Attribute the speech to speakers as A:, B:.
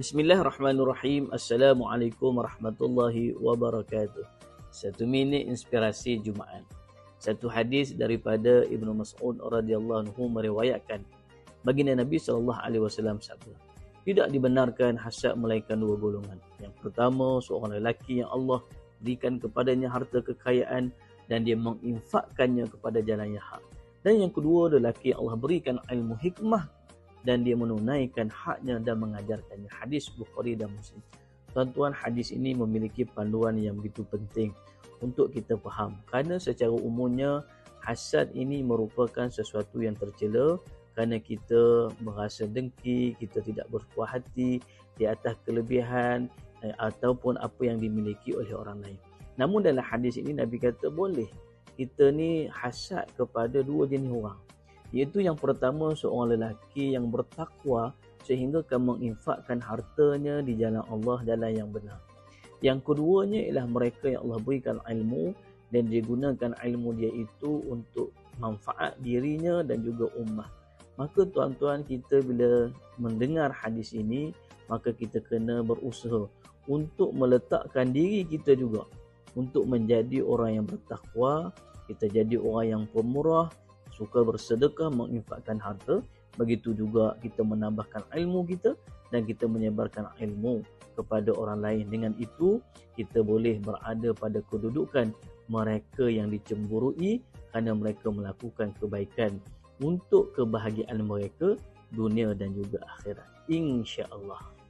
A: Bismillahirrahmanirrahim. Assalamualaikum warahmatullahi wabarakatuh. 1 minit inspirasi Jumaat. Satu hadis daripada Ibnu Mas'ud radhiyallahu anhu meriwayatkan, baginda Nabi SAW sabda, tidak dibenarkan hasad melainkan dua golongan. Yang pertama, seorang lelaki yang Allah berikan kepadanya harta kekayaan dan dia menginfakkannya kepada jalan yang hak. Dan yang kedua, lelaki yang Allah berikan ilmu hikmah dan dia menunaikan haknya dan mengajarkannya. Hadis Bukhari dan Muslim. Tuan-tuan, hadis ini memiliki panduan yang begitu penting untuk kita faham. Kerana secara umumnya hasad ini merupakan sesuatu yang tercela kerana kita merasa dengki, kita tidak berpuas hati di atas kelebihan ataupun apa yang dimiliki oleh orang lain. Namun dalam hadis ini Nabi kata boleh kita ni hasad kepada dua jenis orang. Iaitu yang pertama, seorang lelaki yang bertakwa sehingga akan menginfakkan hartanya di jalan Allah, jalan yang benar. Yang keduanya ialah mereka yang Allah berikan ilmu dan dia gunakan ilmu dia itu untuk manfaat dirinya dan juga ummah. Maka tuan-tuan, kita bila mendengar hadis ini, maka kita kena berusaha untuk meletakkan diri kita juga untuk menjadi orang yang bertakwa, kita jadi orang yang pemurah, suka bersedekah, menginfakkan harta. Begitu juga kita menambahkan ilmu kita dan kita menyebarkan ilmu kepada orang lain. Dengan itu, kita boleh berada pada kedudukan mereka yang dicemburui kerana mereka melakukan kebaikan untuk kebahagiaan mereka dunia dan juga akhirat. InsyaAllah.